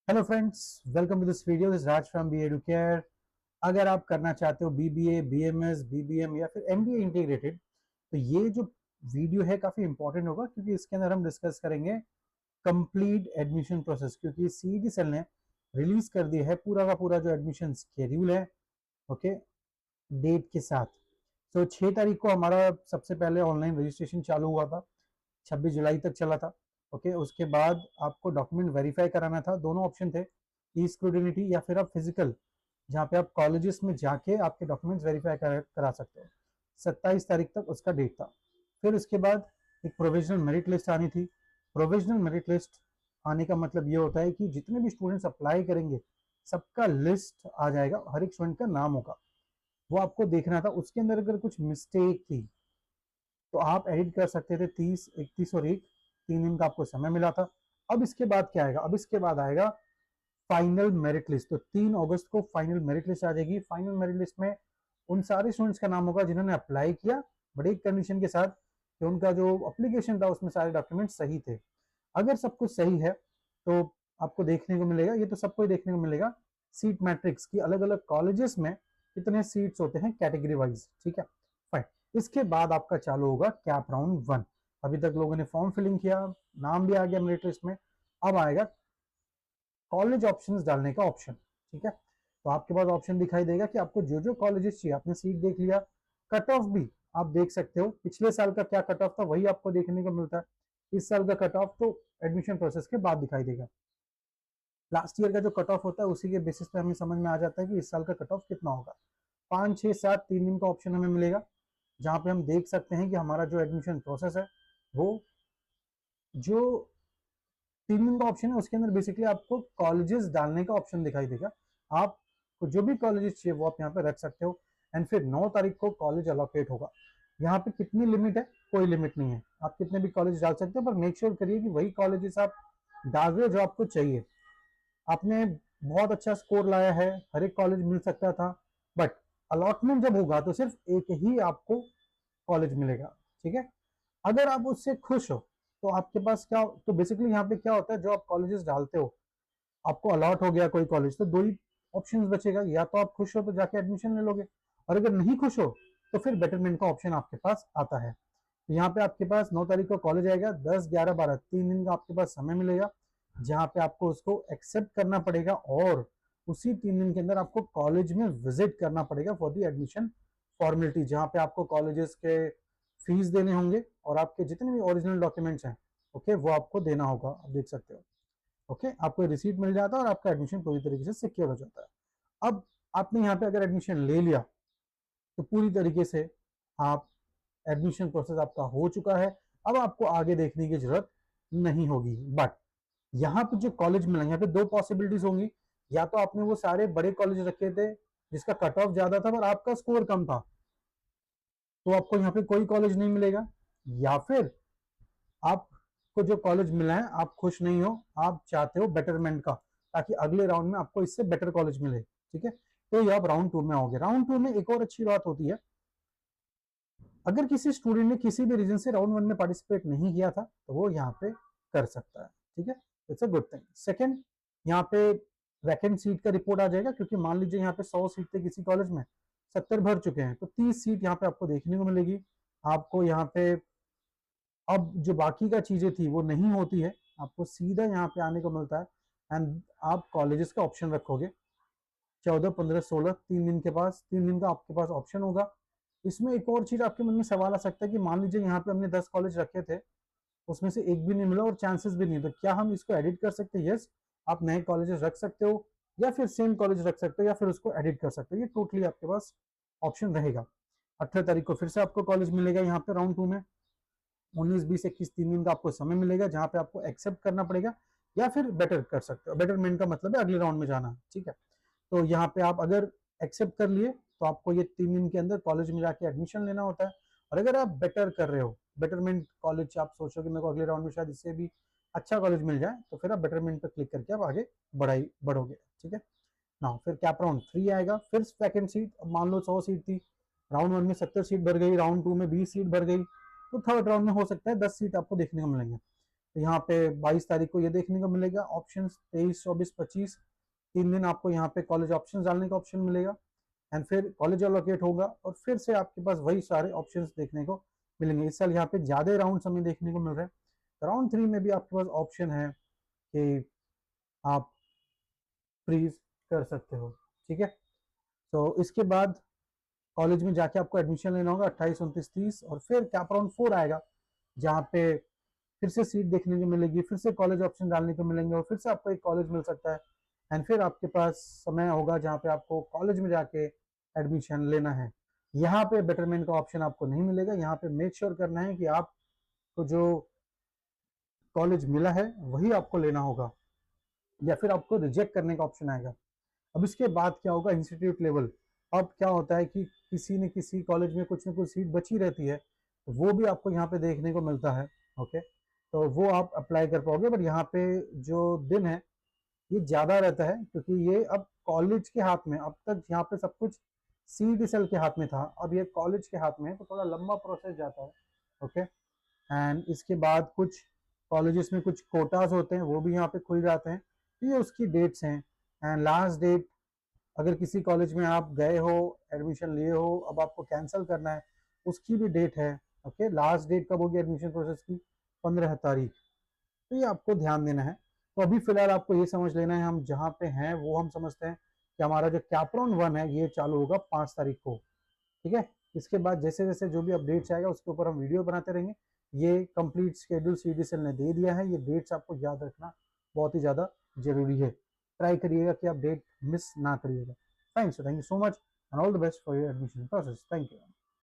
Hello friends, welcome to this video. This Raj from B Educare. अगर आप करना चाहते हो बीबीए, बीएमएस, बीबीएम या फिर एमबीए इंटीग्रेटेड, तो ये जो वीडियो है काफी इंपॉर्टेंट होगा, क्योंकि इसके अंदर हम डिस्कस करेंगे कंप्लीट एडमिशन प्रोसेस। क्योंकि सीईटी सेल ने रिलीज कर दिया है पूरा का पूरा जो एडमिशन शेड्यूल है, ओके, डेट के साथ। तो 6 तारीख को हमारा सबसे पहले ऑनलाइन रजिस्ट्रेशन चालू हुआ था, 26 जुलाई तक चला था। ओके, उसके बाद आपको डॉक्यूमेंट वेरीफाई कराना था। दोनों ऑप्शन थे, ई स्क्रूटिनिटी या फिर आप फिजिकल, जहाँ पे आप कॉलेजेस में जाके आपके डॉक्यूमेंट्स वेरीफाई करा सकते हो। 27 तारीख तक उसका डेट था। फिर उसके बाद एक प्रोविजनल मेरिट लिस्ट आनी थी। प्रोविजनल मेरिट लिस्ट आने का मतलब ये होता है कि जितने भी स्टूडेंट्स अप्लाई करेंगे सबका लिस्ट आ जाएगा, हर एक स्टूडेंट का नाम होगा, वो आपको देखना था। उसके अंदर अगर कुछ मिस्टेक थी तो आप एडिट कर सकते थे। 30, 31 और 1, 3 दिन का आपको समय मिला था। अब इसके बाद क्या आएगा? अब इसके बाद आएगा फाइनल मेरिट लिस्ट। तो 3 अगस्त को फाइनल मेरिट लिस्ट आ जाएगी। फाइनल मेरिट लिस्ट में उन सारे स्टूडेंट्स का नाम होगा जिन्होंने अप्लाई किया, बट एक कंडीशन के साथ कि उनका जो अप्लीकेशन था उसमें सारे डॉक्यूमेंट सही थे। अगर सब कुछ सही है तो आपको देखने को मिलेगा, ये तो सबको ही देखने को मिलेगा, सीट मैट्रिक्स की अलग अलग कॉलेजेस में कितने सीट्स होते हैं कैटेगरी वाइज। ठीक है, फाइन। इसके बाद आपका चालू होगा कैप राउंड 1। अभी तक लोगों ने फॉर्म फिलिंग किया, नाम भी आ गया मेरिट लिस्ट में। अब आएगा कॉलेज ऑप्शंस डालने का ऑप्शन। ठीक है, तो आपके पास ऑप्शन दिखाई देगा कि आपको जो जो कॉलेजेस चाहिए, आपने सीट देख लिया, कट ऑफ भी आप देख सकते हो। पिछले साल का क्या कट ऑफ था वही आपको देखने को मिलता है। इस साल का कट ऑफ तो एडमिशन प्रोसेस के बाद दिखाई देगा। लास्ट ईयर का जो कट ऑफ होता है उसी के बेसिस पे हमें समझ में आ जाता है कि इस साल का कट ऑफ कितना होगा। 5, 6, 7, 3 दिन का ऑप्शन हमें मिलेगा, जहां पे हम देख सकते हैं कि हमारा जो एडमिशन प्रोसेस है वो जो 3 दिन का ऑप्शन है उसके अंदर बेसिकली आपको कॉलेजेस डालने का ऑप्शन दिखाई देगा। आपको जो भी कॉलेजेस चाहिए वो आप यहाँ पे रख सकते हो। एंड फिर 9 तारीख को कॉलेज अलोकेट होगा। यहाँ पे कितनी लिमिट है? कोई लिमिट नहीं है, आप कितने भी कॉलेज डाल सकते हो, पर मेक श्योर करिए कि वही कॉलेजेस आप डाल रहे हो जो आपको चाहिए। आपने बहुत अच्छा स्कोर लाया है, हर एक कॉलेज मिल सकता था, बट अलॉटमेंट जब होगा तो सिर्फ एक ही आपको कॉलेज मिलेगा। ठीक है, अगर आप उससे खुश हो तो आपके पास क्या, तो बेसिकली यहाँ पे क्या होता है, जो आप कॉलेजेस डालते हो आपको अलॉट हो गया कोई कॉलेज, तो दो ही ऑप्शन बचेगा, या तो आप खुश हो तो जाके एडमिशन ले लोगे, और अगर नहीं खुश हो तो फिर बेटरमेंट का ऑप्शन आपके पास आता है। तो यहाँ पे आपके पास 9 तारीख को कॉलेज आएगा, 10, 11, 12, 3 दिन का आपके पास समय मिलेगा, जहां पे आपको उसको एक्सेप्ट करना पड़ेगा, और उसी 3 दिन के अंदर आपको कॉलेज में विजिट करना पड़ेगा फॉर दी एडमिशन फॉर्मेलिटी, जहां पे आपको कॉलेजेस के फीस देने होंगे और आपके जितने भी ओरिजिनल डॉक्यूमेंट्स हैं, ओके, वो आपको देना होगा। आप देख सकते हो, ओके, आपको रिसीट मिल जाता है और आपका एडमिशन पूरी तरीके से सिक्योर हो जाता है। अब आपने यहाँ पे अगर एडमिशन ले लिया तो पूरी तरीके से आप, एडमिशन प्रोसेस आपका हो चुका है। अब आपको आगे देखने की जरूरत नहीं होगी। बट यहाँ पे जो कॉलेज मिलेंगे, यहाँ पे दो पॉसिबिलिटीज होंगी। या तो आपने वो सारे बड़े कॉलेज रखे थे जिसका कट ऑफ ज्यादा था पर आपका स्कोर कम था, तो आपको यहाँ पे कोई कॉलेज नहीं मिलेगा। या फिर आपको जो कॉलेज मिला है आप खुश नहीं हो, आप चाहते हो बेटरमेंट का, ताकि अगले राउंड में आपको इससे बेटर कॉलेज मिले। ठीक है, तो ये आप राउंड 2 में आओगे। राउंड 2 में एक और अच्छी बात होती है, अगर किसी स्टूडेंट ने किसी भी रीजन से राउंड 1 में पार्टिसिपेट नहीं किया था तो वो यहाँ पे कर सकता है। ठीक है, it's a good thing. Second, यहाँ पे वैकेंट सीट का रिपोर्ट आ जाएगा, क्योंकि मान लीजिए यहाँ पे 100 सीट थे किसी कॉलेज में, 70 भर चुके हैं, तो 30 सीट यहाँ पे आपको देखने को मिलेगी। आपको यहाँ पे अब जो बाकी का चीजें थी वो नहीं होती है, आपको सीधा यहाँ पे आने को मिलता है। एंड आप कॉलेजेस का ऑप्शन रखोगे 14, 15, 16, 3 दिन के पास, 3 दिन का आपके पास ऑप्शन होगा। इसमें एक और चीज आपके मन में सवाल आ सकता है कि मान लीजिए यहाँ पे हमने 10 कॉलेज रखे थे, उसमें से एक भी नहीं मिला और चांसेस भी नहीं, तो क्या हम इसको एडिट कर सकते हैं? यस, आप नए कॉलेजेस रख सकते हो, या फिर सेम कॉलेज रख सकते हो, या फिर उसको एडिट कर सकते हो। ये टोटली आपके पास ऑप्शन रहेगा। 18 तारीख को फिर से आपको कॉलेज मिलेगा यहाँ पे राउंड 2 में। 19, 20, 21, 3 दिन का आपको समय मिलेगा, जहां पे आपको एक्सेप्ट करना पड़ेगा या फिर बेटर कर सकते हो। बेटरमेंट का मतलब है अगले राउंड में जाना। ठीक है, तो यहाँ पे आप अगर एक्सेप्ट कर लिए तो आपको ये 3 दिन के अंदर कॉलेज में जाके एडमिशन लेना होता है। और अगर आप बेटर कर रहे हो, बेटरमेंट कॉलेज आप सोचो कि मेरे को अगले राउंड में शायद इससे भी अच्छा कॉलेज मिल जाए, तो फिर आप बेटरमेंट पर क्लिक करके आप आगे बढ़ोगे। ठीक है ना, फिर कैप राउंड 3 आएगा, फिर वैकेंट सीट, मान लो 100 सीट थी, राउंड 1 में 70 सीट भर गई, राउंड 2 में 20 सीट भर गई, तो थर्ड राउंड में हो सकता है 10 सीट आपको देखने को मिलेंगे। तो यहाँ पे 22 तारीख को ये देखने को मिलेगा ऑप्शन, 23, 24, 25 3 दिन आपको यहाँ पे कॉलेज ऑप्शन डालने का ऑप्शन मिलेगा, एंड फिर कॉलेज अलोकेट होगा और फिर से आपके पास वही सारे ऑप्शंस देखने को मिलेंगे। इस साल यहाँ पे ज्यादा राउंड हमें देखने को मिल रहे हैं। राउंड 3 में भी आपके पास ऑप्शन है कि आप फ्रीज कर सकते हो, ठीक है। तो इसके बाद कॉलेज में जाके आपको एडमिशन लेना होगा 28, 29, 30, और फिर कैप राउंड 4 आएगा जहाँ पे फिर से सीट देखने को मिलेगी, फिर से कॉलेज ऑप्शन डालने को मिलेंगे और फिर से आपको एक कॉलेज मिल सकता है, एंड फिर आपके पास समय होगा जहाँ पे आपको कॉलेज में जाके एडमिशन लेना है। यहाँ पे बेटरमेंट का ऑप्शन आपको नहीं मिलेगा। यहाँ पे मेक श्योर करना है कि आपको जो कॉलेज मिला है वही आपको लेना होगा, या फिर आपको रिजेक्ट करने का ऑप्शन आएगा। अब इसके बाद क्या होगा, इंस्टीट्यूट लेवल। अब क्या होता है कि किसी न किसी कॉलेज में कुछ न कुछ सीट बची रहती है, तो वो भी आपको यहाँ पे देखने को मिलता है। ओके, तो वो आप अप्लाई कर पाओगे, बट यहाँ पे जो दिन है ये ज़्यादा रहता है क्योंकि ये अब कॉलेज के हाथ में, अब तक यहाँ पे सब कुछ CDSL के हाथ में था, अब ये कॉलेज के हाथ में है, तो थोड़ा लंबा प्रोसेस जाता है। ओके, एंड इसके बाद कुछ कॉलेजेस में कुछ कोटाज होते हैं, वो भी यहाँ पे खुल जाते हैं। ये उसकी डेट्स हैं, एंड लास्ट डेट अगर किसी कॉलेज में आप गए हो, एडमिशन लिए हो, अब आपको कैंसिल करना है, उसकी भी डेट है। ओके, लास्ट डेट कब होगी एडमिशन प्रोसेस की, 15 तारीख। तो ये आपको ध्यान देना है। तो अभी फिलहाल आपको ये समझ लेना है, हम जहाँ पे हैं वो हम समझते हैं कि हमारा जो कैपराउंड 1 है ये चालू होगा 5 तारीख को, ठीक है। इसके बाद जैसे जैसे जो भी अपडेट्स आएगा उसके ऊपर हम वीडियो बनाते रहेंगे। ये कंप्लीट शेड्यूल CDSL ने दे दिया है, ये डेट्स आपको याद रखना बहुत ही ज़्यादा जरूरी है। ट्राई करिएगा कि आप डेट मिस ना करिएगा। Thanks, thank you so much and all the best for your admission process. Thank you.